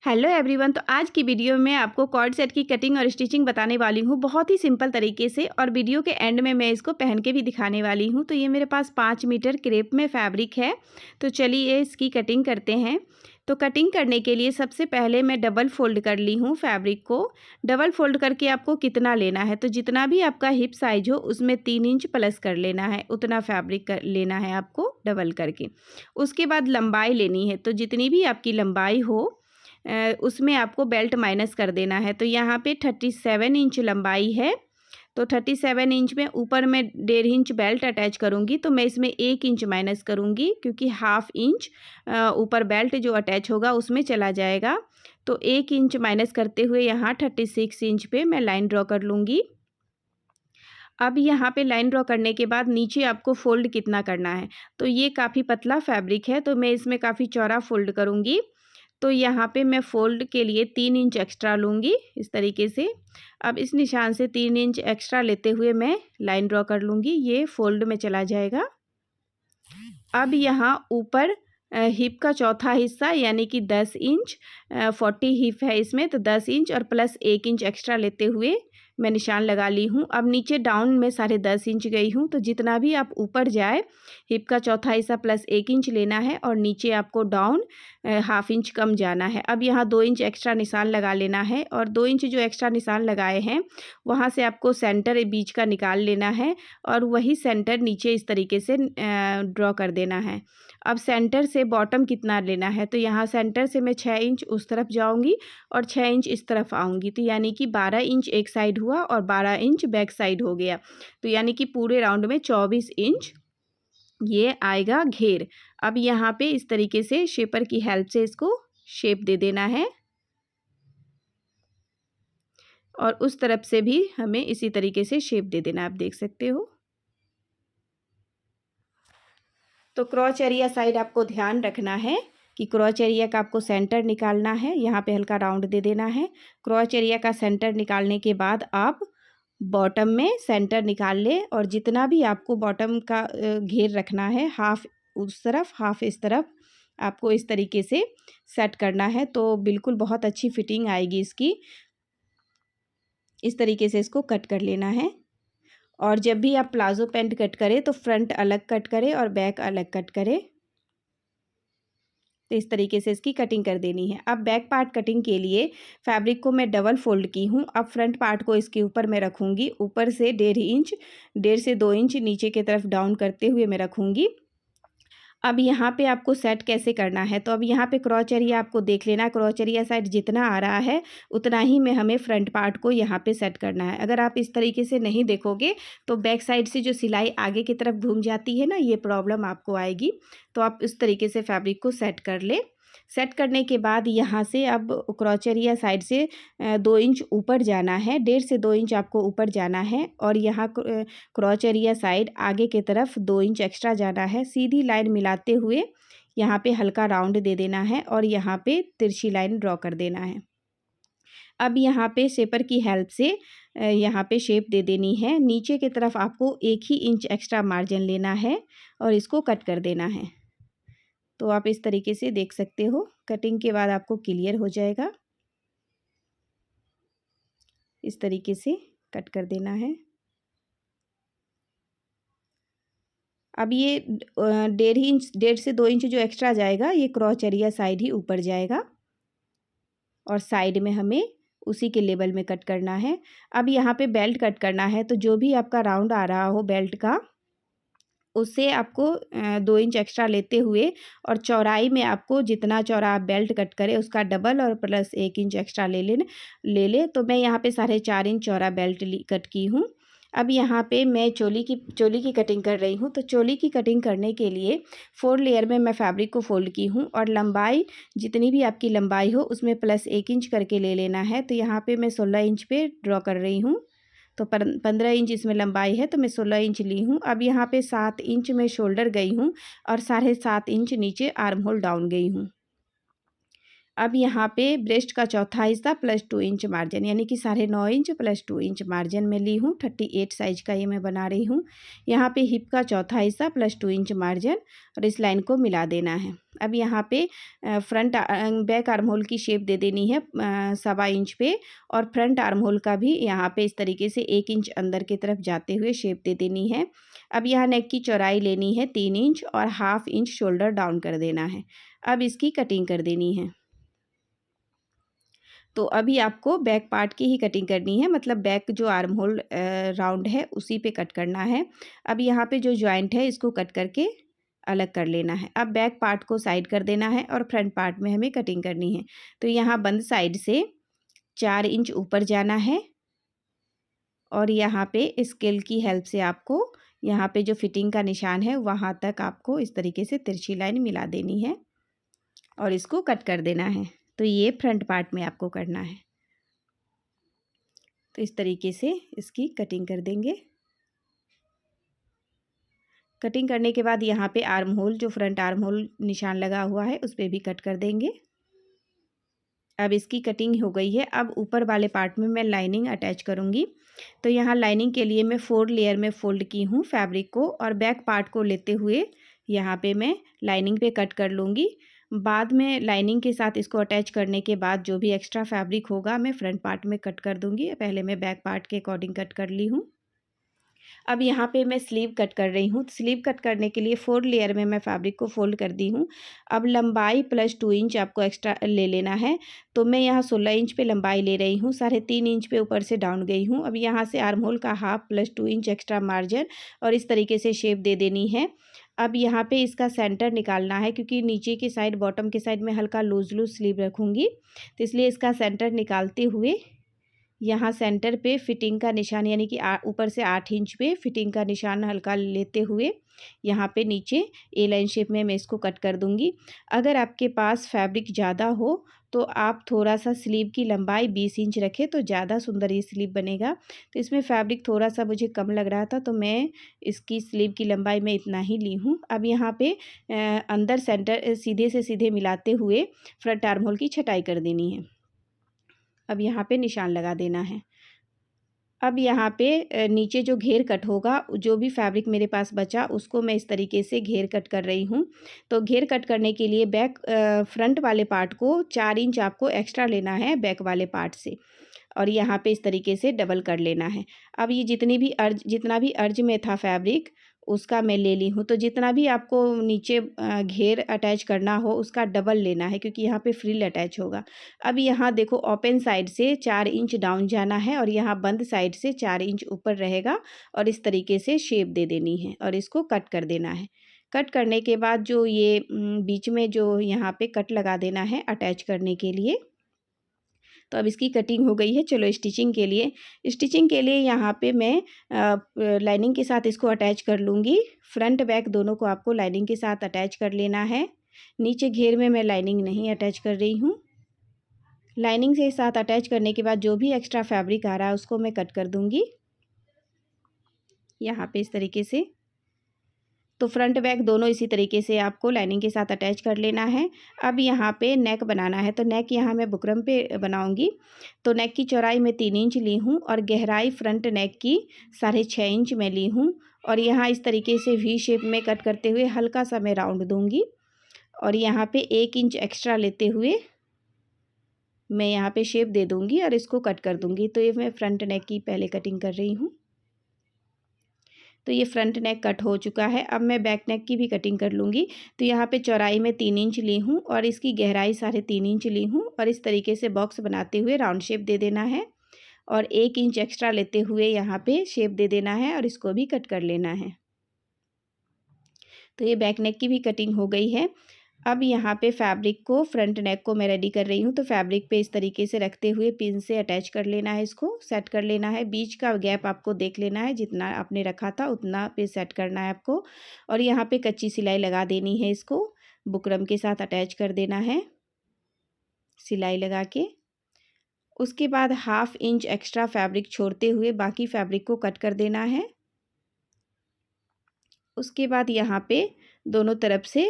Hello everyone. तो आज की वीडियो में आपको कॉर्ड सेट की कटिंग और स्टिचिंग बताने वाली हूँ बहुत ही सिंपल तरीके से, और वीडियो के एंड में मैं इसको पहन के भी दिखाने वाली हूँ। तो ये मेरे पास 5 मीटर क्रेप में फैब्रिक है। तो चलिए इसकी कटिंग करते हैं। तो कटिंग करने के लिए सबसे पहले मैं डबल फोल्ड कर ली हूँ फैब्रिक को। डबल फोल्ड करके आपको कितना लेना है, तो जितना भी आपका हिप साइज हो उसमें 3 इंच प्लस कर लेना है, उतना फैब्रिक कर लेना है आपको डबल करके। उसके बाद लंबाई लेनी है, तो जितनी भी आपकी लंबाई हो उसमें आपको बेल्ट माइनस कर देना है। तो यहाँ पे 37 इंच लंबाई है। तो 37 इंच में ऊपर मैं 1.5 इंच बेल्ट अटैच करूँगी, तो मैं इसमें 1 इंच माइनस करूँगी, क्योंकि हाफ इंच ऊपर बेल्ट जो अटैच होगा उसमें चला जाएगा। तो 1 इंच माइनस करते हुए यहाँ 36 इंच पे मैं लाइन ड्रॉ कर लूँगी। अब यहाँ पे लाइन ड्रॉ करने के बाद नीचे आपको फ़ोल्ड कितना करना है, तो ये काफ़ी पतला फैब्रिक है तो मैं इसमें काफ़ी चौड़ा फ़ोल्ड करूँगी। तो यहाँ पे मैं फ़ोल्ड के लिए 3 इंच एक्स्ट्रा लूँगी इस तरीके से। अब इस निशान से 3 इंच एक्स्ट्रा लेते हुए मैं लाइन ड्रॉ कर लूँगी, ये फ़ोल्ड में चला जाएगा। अब यहाँ ऊपर हिप का चौथा हिस्सा यानी कि 10 इंच 40 हिप है इसमें, तो 10 इंच और प्लस 1 इंच एक्स्ट्रा लेते हुए मैं निशान लगा ली हूँ। अब नीचे डाउन में 10.5 इंच गई हूँ, तो जितना भी आप ऊपर जाए हिप का चौथा हिस्सा प्लस 1 इंच लेना है, और नीचे आपको डाउन हाफ इंच कम जाना है। अब यहाँ 2 इंच एक्स्ट्रा निशान लगा लेना है, और 2 इंच जो एक्स्ट्रा निशान लगाए हैं वहाँ से आपको सेंटर बीच का निकाल लेना है, और वही सेंटर नीचे इस तरीके से ड्रॉ कर देना है। अब सेंटर से बॉटम कितना लेना है, तो यहाँ सेंटर से मैं 6 इंच उस तरफ जाऊँगी और 6 इंच इस तरफ आऊँगी, तो यानी कि 12 इंच एक साइड हुआ और 12 इंच बैक साइड हो गया। तो यानी कि पूरे राउंड में 24 इंच ये आएगा घेर। अब यहाँ पे इस तरीके से शेपर की हेल्प से इसको शेप दे देना है, और उस तरफ से भी हमें इसी तरीके से शेप दे देना, आप देख सकते हो। तो क्रॉच एरिया साइड आपको ध्यान रखना है कि क्रॉच एरिया का आपको सेंटर निकालना है, यहाँ पे हल्का राउंड दे देना है। क्रॉच एरिया का सेंटर निकालने के बाद आप बॉटम में सेंटर निकाल लें, और जितना भी आपको बॉटम का घेर रखना है, हाफ उस तरफ हाफ इस तरफ, आपको इस तरीके से सेट करना है, तो बिल्कुल बहुत अच्छी फिटिंग आएगी इसकी। इस तरीके से इसको कट कर लेना है। और जब भी आप प्लाजो पैंट कट करें तो फ्रंट अलग कट करें और बैक अलग कट करें। तो इस तरीके से इसकी कटिंग कर देनी है। अब बैक पार्ट कटिंग के लिए फैब्रिक को मैं डबल फोल्ड की हूँ। अब फ्रंट पार्ट को इसके ऊपर मैं रखूँगी, ऊपर से 1.5 से 2 इंच नीचे की तरफ डाउन करते हुए मैं रखूँगी। अब यहाँ पे आपको सेट कैसे करना है, तो अब यहाँ पे क्रॉच एरिया आपको देख लेना, क्रॉच एरिया साइड जितना आ रहा है उतना ही में हमें फ्रंट पार्ट को यहाँ पे सेट करना है। अगर आप इस तरीके से नहीं देखोगे तो बैक साइड से जो सिलाई आगे की तरफ घूम जाती है ना, ये प्रॉब्लम आपको आएगी। तो आप इस तरीके से फैब्रिक को सेट कर ले। सेट करने के बाद यहाँ से अब क्रॉच एरिया साइड से 2 इंच ऊपर जाना है, 1.5 से 2 इंच आपको ऊपर जाना है, और यहाँ क्रॉच एरिया साइड आगे की तरफ 2 इंच एक्स्ट्रा जाना है। सीधी लाइन मिलाते हुए यहाँ पे हल्का राउंड दे देना है, और यहाँ पे तिरछी लाइन ड्रॉ कर देना है। अब यहाँ पे शेपर की हेल्प से यहाँ पे शेप दे देनी है। नीचे की तरफ आपको 1 ही इंच एक्स्ट्रा मार्जिन लेना है और इसको कट कर देना है। तो आप इस तरीके से देख सकते हो, कटिंग के बाद आपको क्लियर हो जाएगा। इस तरीके से कट कर देना है। अब ये 1.5 से 2 इंच जो एक्स्ट्रा जाएगा ये क्रॉच एरिया साइड ही ऊपर जाएगा, और साइड में हमें उसी के लेवल में कट करना है। अब यहाँ पे बेल्ट कट करना है, तो जो भी आपका राउंड आ रहा हो बेल्ट का, उससे आपको 2 इंच एक्स्ट्रा लेते हुए, और चौड़ाई में आपको जितना चौड़ा आप बेल्ट कट करें उसका डबल और प्लस 1 इंच एक्स्ट्रा ले लें। तो मैं यहाँ पे 4.5 इंच चौड़ा बेल्ट कट की हूँ। अब यहाँ पे मैं चोली की कटिंग कर रही हूँ। तो चोली की कटिंग करने के लिए 4 लेयर में मैं फैब्रिक को फोल्ड की हूँ, और लंबाई जितनी भी आपकी लंबाई हो उसमें प्लस 1 इंच करके ले लेना है। तो यहाँ पे मैं 16 इंच पे ड्रॉ कर रही हूँ। तो 15 इंच इसमें लंबाई है, तो मैं 16 इंच ली हूँ। अब यहाँ पे 7 इंच में शोल्डर गई हूँ, और 7.5 इंच नीचे आर्म होल डाउन गई हूँ। अब यहाँ पे ब्रेस्ट का चौथा हिस्सा प्लस 2 इंच मार्जिन, यानी कि 9.5 इंच प्लस 2 इंच मार्जिन में ली हूँ। 38 साइज का ये मैं बना रही हूँ। यहाँ पे हिप का चौथा हिस्सा प्लस 2 इंच मार्जिन और इस लाइन को मिला देना है। अब यहाँ पे फ्रंट बैक आर्म होल की शेप दे देनी है 1.25 इंच पे, और फ्रंट आर्म होल का भी यहाँ पे इस तरीके से 1 इंच अंदर की तरफ जाते हुए शेप दे देनी है। अब यहाँ नेक की चौड़ाई लेनी है 3 इंच और 1/2 इंच शोल्डर डाउन कर देना है। अब इसकी कटिंग कर देनी है। तो अभी आपको बैक पार्ट की ही कटिंग करनी है, मतलब बैक जो आर्म होल राउंड है उसी पे कट करना है। अब यहाँ पे जो जॉइंट है इसको कट करके अलग कर लेना है। अब बैक पार्ट को साइड कर देना है और फ्रंट पार्ट में हमें कटिंग करनी है। तो यहाँ बंद साइड से 4 इंच ऊपर जाना है और यहाँ पे स्केल की हेल्प से आपको यहाँ पे जो फिटिंग का निशान है वहाँ तक आपको इस तरीके से तिरछी लाइन मिला देनी है और इसको कट कर देना है। तो ये फ्रंट पार्ट में आपको करना है। तो इस तरीके से इसकी कटिंग कर देंगे। कटिंग करने के बाद यहाँ पे आर्म होल, जो फ्रंट आर्म होल निशान लगा हुआ है उस पर भी कट कर देंगे। अब इसकी कटिंग हो गई है। अब ऊपर वाले पार्ट में मैं लाइनिंग अटैच करूँगी। तो यहाँ लाइनिंग के लिए मैं 4 लेयर में फ़ोल्ड की हूँ फैब्रिक को, और बैक पार्ट को लेते हुए यहाँ पे मैं लाइनिंग पे कट कर लूँगी। बाद में लाइनिंग के साथ इसको अटैच करने के बाद जो भी एक्स्ट्रा फैब्रिक होगा मैं फ्रंट पार्ट में कट कर दूँगी। पहले मैं बैक पार्ट के अकॉर्डिंग कट कर ली हूँ। अब यहाँ पे मैं स्लीव कट कर रही हूँ। स्लीव कट करने के लिए 4 लेयर में मैं फैब्रिक को फोल्ड कर दी हूँ। अब लंबाई प्लस 2 इंच आपको एक्स्ट्रा ले लेना है। तो मैं यहाँ 16 इंच पे लंबाई ले रही हूँ, 3.5 इंच पे ऊपर से डाउन गई हूँ। अब यहाँ से आर्म होल का half plus 2 inch extra margin और इस तरीके से शेप दे देनी है। अब यहाँ पे इसका सेंटर निकालना है, क्योंकि नीचे की साइड बॉटम की साइड में हल्का लूज लूज स्लीव रखूँगी, तो इसलिए इसका सेंटर निकालते हुए यहाँ सेंटर पे फिटिंग का निशान, यानी कि ऊपर से 8 इंच पे फिटिंग का निशान हल्का लेते हुए यहाँ पे नीचे ए लाइन शेप में मैं इसको कट कर दूँगी। अगर आपके पास फैब्रिक ज़्यादा हो तो आप थोड़ा सा स्लीव की लंबाई 20 इंच रखें तो ज़्यादा सुंदर ये स्लीव बनेगा। तो इसमें फैब्रिक थोड़ा सा मुझे कम लग रहा था, तो मैं इसकी स्लीव की लंबाई में इतना ही ली हूँ। अब यहाँ पे अंदर सेंटर सीधे से सीधे मिलाते हुए फ्रंट आर्म होल की छटाई कर देनी है। अब यहाँ पे निशान लगा देना है। अब यहाँ पे नीचे जो घेर कट होगा, जो भी फैब्रिक मेरे पास बचा उसको मैं इस तरीके से घेर कट कर रही हूँ। तो घेर कट करने के लिए फ्रंट वाले पार्ट को 4 इंच आपको एक्स्ट्रा लेना है बैक वाले पार्ट से, और यहाँ पे इस तरीके से डबल कर लेना है। अब ये जितना भी अर्ज में था फैब्रिक उसका मैं ले ली हूँ। तो जितना भी आपको नीचे घेर अटैच करना हो उसका डबल लेना है, क्योंकि यहाँ पे फ्रिल अटैच होगा। अब यहाँ देखो ओपन साइड से 4 इंच डाउन जाना है और यहाँ बंद साइड से 4 इंच ऊपर रहेगा, और इस तरीके से शेप दे देनी है और इसको कट कर देना है। कट करने के बाद जो ये बीच में जो यहाँ पे कट लगा देना है अटैच करने के लिए। तो अब इसकी कटिंग हो गई है। चलो स्टिचिंग के लिए यहाँ पे मैं लाइनिंग के साथ इसको अटैच कर लूँगी। फ्रंट बैक दोनों को आपको लाइनिंग के साथ अटैच कर लेना है। नीचे घेर में मैं लाइनिंग नहीं अटैच कर रही हूँ। लाइनिंग के साथ अटैच करने के बाद जो भी एक्स्ट्रा फैब्रिक आ रहा है उसको मैं कट कर दूँगी यहाँ पे इस तरीके से। तो फ्रंट बैक दोनों इसी तरीके से आपको लाइनिंग के साथ अटैच कर लेना है। अब यहाँ पे नेक बनाना है, तो नेक यहाँ मैं बुकरम पे बनाऊँगी। तो नेक की चौड़ाई मैं 3 इंच ली हूँ और गहराई फ्रंट नेक की 6.5 इंच में ली हूँ, और यहाँ इस तरीके से वी शेप में कट करते हुए हल्का सा मैं राउंड दूँगी, और यहाँ पे 1 इंच एक्स्ट्रा लेते हुए मैं यहाँ पे शेप दे दूँगी और इसको कट कर दूँगी। तो ये मैं फ्रंट नेक की पहले कटिंग कर रही हूँ। तो ये फ्रंट नेक कट हो चुका है। अब मैं बैक नेक की भी कटिंग कर लूँगी। तो यहाँ पे चौड़ाई में 3 इंच ली हूँ और इसकी गहराई 3.5 इंच ली हूँ, और इस तरीके से बॉक्स बनाते हुए राउंड शेप दे देना है, और 1 इंच एक्स्ट्रा लेते हुए यहाँ पे शेप दे देना है और इसको भी कट कर लेना है। तो ये बैक नेक की भी कटिंग हो गई है। अब यहाँ पे फैब्रिक को, फ्रंट नेक को मैं रेडी कर रही हूँ। तो फैब्रिक पे इस तरीके से रखते हुए पिन से अटैच कर लेना है, इसको सेट कर लेना है। बीच का गैप आपको देख लेना है, जितना आपने रखा था उतना पे सेट करना है आपको, और यहाँ पे कच्ची सिलाई लगा देनी है। इसको बुकरम के साथ अटैच कर देना है सिलाई लगा के। उसके बाद 1/2 इंच एक्स्ट्रा फैब्रिक छोड़ते हुए बाकी फैब्रिक को कट कर देना है। उसके बाद यहाँ पे दोनों तरफ से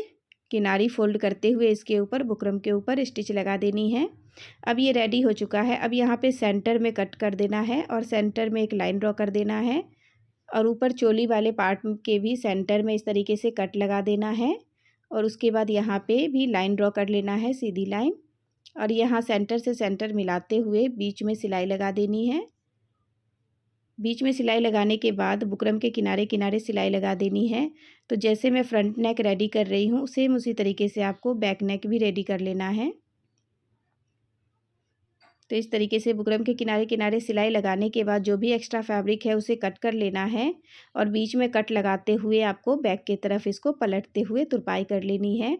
किनारी फोल्ड करते हुए इसके ऊपर बुकरम के ऊपर स्टिच लगा देनी है। अब ये रेडी हो चुका है। अब यहाँ पे सेंटर में कट कर देना है और सेंटर में एक लाइन ड्रॉ कर देना है और ऊपर चोली वाले पार्ट के भी सेंटर में इस तरीके से कट लगा देना है और उसके बाद यहाँ पे भी लाइन ड्रॉ कर लेना है, सीधी लाइन, और यहाँ सेंटर से सेंटर मिलाते हुए बीच में सिलाई लगा देनी है। बीच में सिलाई लगाने के बाद बुकरम के किनारे किनारे सिलाई लगा देनी है। तो जैसे मैं फ्रंट नेक रेडी कर रही हूँ सेम उसी तरीके से आपको बैक नेक भी रेडी कर लेना है। तो इस तरीके से बुकरम के किनारे किनारे सिलाई लगाने के बाद जो भी एक्स्ट्रा फैब्रिक है उसे कट कर लेना है और बीच में कट लगाते हुए आपको बैक की तरफ इसको पलटते हुए तुरपाई कर लेनी है।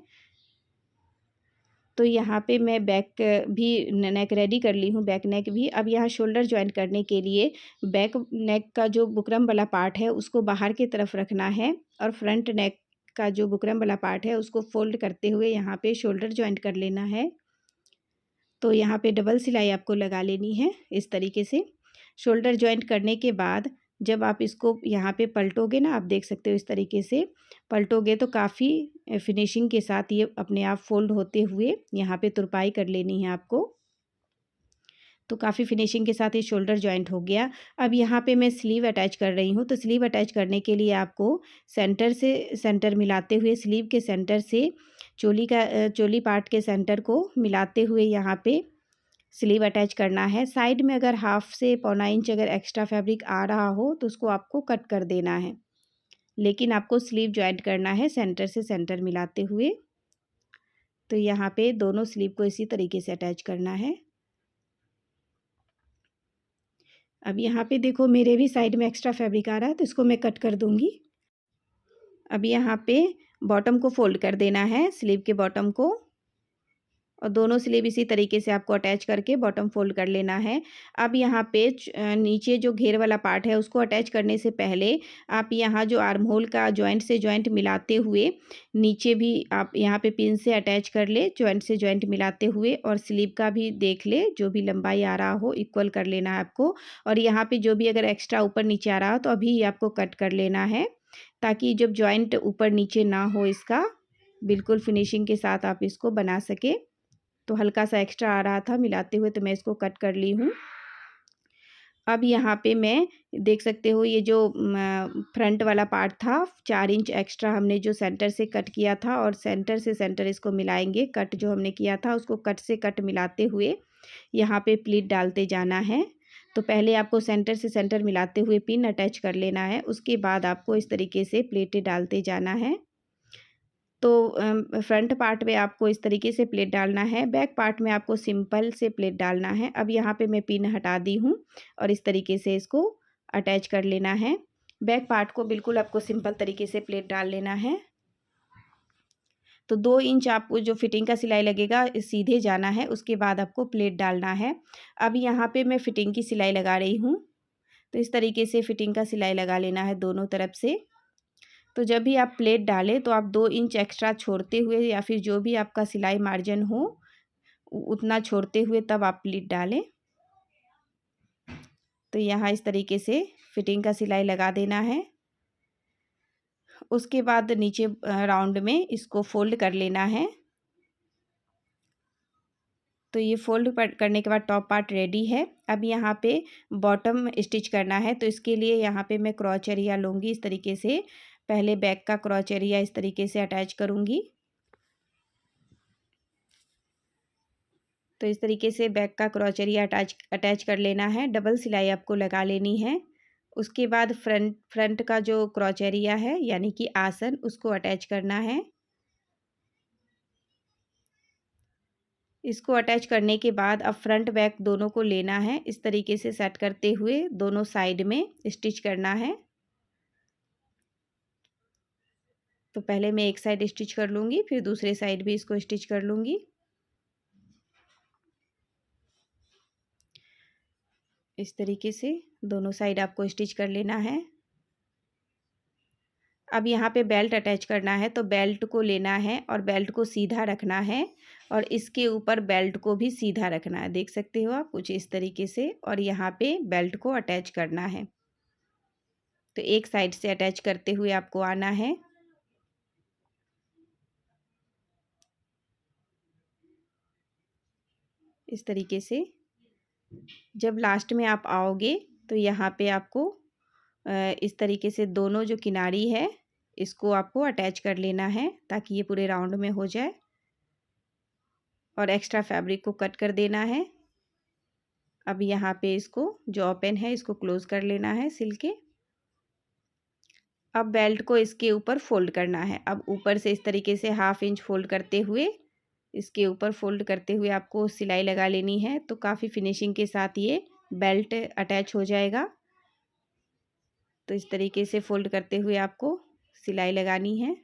तो यहाँ पे मैं बैक भी नेक रेडी कर ली हूँ, बैक नेक भी। अब यहाँ शोल्डर जॉइंट करने के लिए बैक नेक का जो बुकरम वाला पार्ट है उसको बाहर की तरफ रखना है और फ्रंट नेक का जो बुकरम वाला पार्ट है उसको फोल्ड करते हुए यहाँ पे शोल्डर जॉइंट कर लेना है। तो यहाँ पे डबल सिलाई आपको लगा लेनी है इस तरीके से। शोल्डर जॉइंट करने के बाद जब आप इसको यहाँ पे पलटोगे ना, आप देख सकते हो इस तरीके से पलटोगे तो काफ़ी फिनिशिंग के साथ ये अपने आप फोल्ड होते हुए यहाँ पे तुरपाई कर लेनी है आपको। तो काफ़ी फिनिशिंग के साथ ये शोल्डर जॉइंट हो गया। अब यहाँ पे मैं स्लीव अटैच कर रही हूँ। तो स्लीव अटैच करने के लिए आपको सेंटर से सेंटर मिलाते हुए स्लीव के सेंटर से चोली पार्ट के सेंटर को मिलाते हुए यहाँ पे स्लीव अटैच करना है। साइड में अगर हाफ से पौना इंच अगर एक्स्ट्रा फैब्रिक आ रहा हो तो उसको आपको कट कर देना है, लेकिन आपको स्लीव जॉइंट करना है सेंटर से सेंटर मिलाते हुए। तो यहाँ पे दोनों स्लीव को इसी तरीके से अटैच करना है। अब यहाँ पे देखो मेरे भी साइड में एक्स्ट्रा फैब्रिक आ रहा है तो इसको मैं कट कर दूँगी। अब यहाँ पे बॉटम को फोल्ड कर देना है, स्लीव के बॉटम को, और दोनों स्लीव इसी तरीके से आपको अटैच करके बॉटम फोल्ड कर लेना है। अब यहाँ पे नीचे जो घेर वाला पार्ट है उसको अटैच करने से पहले आप यहाँ जो आर्म होल का जॉइंट से जॉइंट मिलाते हुए नीचे भी आप यहाँ पे पिन से अटैच कर ले, जॉइंट से जॉइंट मिलाते हुए, और स्लीव का भी देख ले जो भी लंबाई आ रहा हो इक्वल कर लेना है आपको। और यहाँ पे जो भी अगर एक्स्ट्रा ऊपर नीचे आ रहा हो तो अभी ही आपको कट कर लेना है, ताकि जब जॉइंट ऊपर नीचे ना हो इसका, बिल्कुल फिनिशिंग के साथ आप इसको बना सके। तो हल्का सा एक्स्ट्रा आ रहा था मिलाते हुए तो मैं इसको कट कर ली हूँ। अब यहाँ पे मैं देख सकते हो ये जो फ्रंट वाला पार्ट था 4 इंच एक्स्ट्रा हमने जो सेंटर से कट किया था, और सेंटर से सेंटर इसको मिलाएंगे। कट जो हमने किया था उसको कट से कट मिलाते हुए यहाँ पे प्लीट डालते जाना है। तो पहले आपको सेंटर से सेंटर मिलाते हुए पिन अटैच कर लेना है, उसके बाद आपको इस तरीके से प्लेटें डालते जाना है। तो फ्रंट पार्ट में आपको इस तरीके से प्लेट डालना है, बैक पार्ट में आपको सिंपल से प्लेट डालना है। अब यहाँ पे मैं पिन हटा दी हूँ और इस तरीके से इसको अटैच कर लेना है। बैक पार्ट को बिल्कुल आपको सिंपल तरीके से प्लेट डाल लेना है। तो 2 इंच आपको जो फिटिंग का सिलाई लगेगा सीधे जाना है, उसके बाद आपको प्लेट डालना है। अब यहाँ पे मैं फिटिंग की सिलाई लगा रही हूँ। तो इस तरीके से फिटिंग का सिलाई लगा लेना है दोनों तरफ से। तो जब भी आप प्लेट डालें तो आप 2 इंच एक्स्ट्रा छोड़ते हुए, या फिर जो भी आपका सिलाई मार्जिन हो उतना छोड़ते हुए तब आप प्लेट डालें। तो यहाँ इस तरीके से फिटिंग का सिलाई लगा देना है। उसके बाद नीचे राउंड में इसको फोल्ड कर लेना है। तो ये फोल्ड करने के बाद टॉप पार्ट रेडी है। अब यहाँ पे बॉटम स्टिच करना है, तो इसके लिए यहाँ पे मैं क्रॉच एरिया लूँगी इस तरीके से। पहले बैक का क्रॉच एरिया इस तरीके से अटैच करूँगी। तो इस तरीके से बैक का क्रॉच एरिया अटैच कर लेना है। डबल सिलाई आपको लगा लेनी है। उसके बाद फ्रंट का जो क्रॉच एरिया है यानी कि आसन, उसको अटैच करना है। इसको अटैच करने के बाद अब फ्रंट बैक दोनों को लेना है, इस तरीके से सेट करते हुए दोनों साइड में स्टिच करना है। तो पहले मैं एक साइड स्टिच कर लूँगी, फिर दूसरे साइड भी इसको स्टिच कर लूँगी। इस तरीके से दोनों साइड आपको स्टिच कर लेना है। अब यहाँ पे बेल्ट अटैच करना है, तो बेल्ट को लेना है और बेल्ट को सीधा रखना है, और इसके ऊपर बेल्ट को भी सीधा रखना है। देख सकते हो आप कुछ इस तरीके से, और यहाँ पे बेल्ट को अटैच करना है। तो एक साइड से अटैच करते हुए आपको आना है। इस तरीके से। जब लास्ट में आप आओगे तो यहाँ पे आपको इस तरीके से दोनों जो किनारी है इसको आपको अटैच कर लेना है ताकि ये पूरे राउंड में हो जाए, और एक्स्ट्रा फैब्रिक को कट कर देना है। अब यहाँ पे इसको जो ओपन है इसको क्लोज कर लेना है सिल के। अब बेल्ट को इसके ऊपर फोल्ड करना है। अब ऊपर से इस तरीके से 1/2 इंच फोल्ड करते हुए इसके ऊपर फोल्ड करते हुए आपको सिलाई लगा लेनी है, तो काफ़ी फिनिशिंग के साथ ये बेल्ट अटैच हो जाएगा। तो इस तरीके से फोल्ड करते हुए आपको सिलाई लगानी है,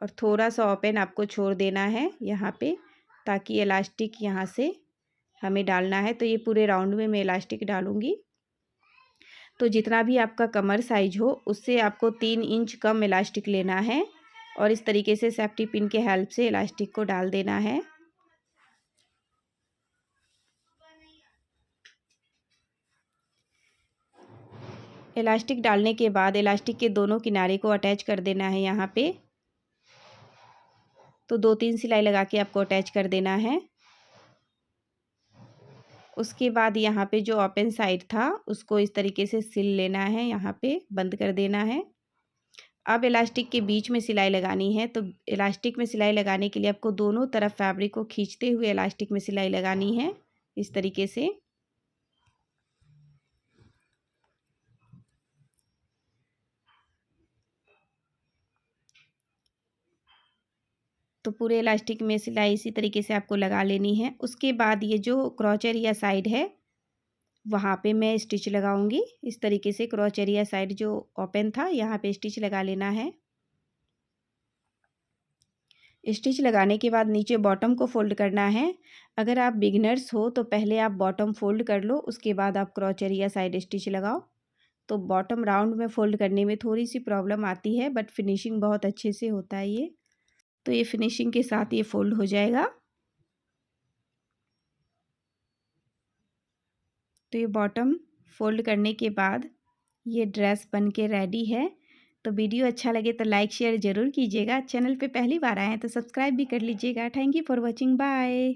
और थोड़ा सा ओपन आपको छोड़ देना है यहाँ पे, ताकि इलास्टिक यहाँ से हमें डालना है। तो ये पूरे राउंड में मैं इलास्टिक डालूँगी। तो जितना भी आपका कमर साइज हो उससे आपको 3 इंच कम इलास्टिक लेना है, और इस तरीके से सेफ्टी पिन के हेल्प से इलास्टिक को डाल देना है। इलास्टिक डालने के बाद इलास्टिक के दोनों किनारे को अटैच कर देना है यहाँ पे। तो 2-3 सिलाई लगा के आपको अटैच कर देना है। उसके बाद यहाँ पे जो ओपन साइड था उसको इस तरीके से सिल लेना है, यहाँ पे बंद कर देना है। अब इलास्टिक के बीच में सिलाई लगानी है। तो इलास्टिक में सिलाई लगाने के लिए आपको दोनों तरफ फैब्रिक को खींचते हुए इलास्टिक में सिलाई लगानी है इस तरीके से। तो पूरे इलास्टिक में सिलाई इसी तरीके से आपको लगा लेनी है। उसके बाद ये जो क्रॉच एरिया साइड है वहाँ पे मैं स्टिच लगाऊंगी। इस तरीके से क्रॉच एरिया साइड जो ओपन था यहाँ पे स्टिच लगा लेना है। स्टिच लगाने के बाद नीचे बॉटम को फोल्ड करना है। अगर आप बिगिनर्स हो तो पहले आप बॉटम फोल्ड कर लो, उसके बाद आप क्रॉच एरिया साइड स्टिच लगाओ। तो बॉटम राउंड में फोल्ड करने में थोड़ी सी प्रॉब्लम आती है, बट फिनिशिंग बहुत अच्छे से होता है ये। तो ये फिनिशिंग के साथ ये फोल्ड हो जाएगा। तो ये बॉटम फोल्ड करने के बाद ये ड्रेस बन के रेडी है। तो वीडियो अच्छा लगे तो लाइक शेयर ज़रूर कीजिएगा। चैनल पे पहली बार आए हैं तो सब्सक्राइब भी कर लीजिएगा। Thank you for watching, bye.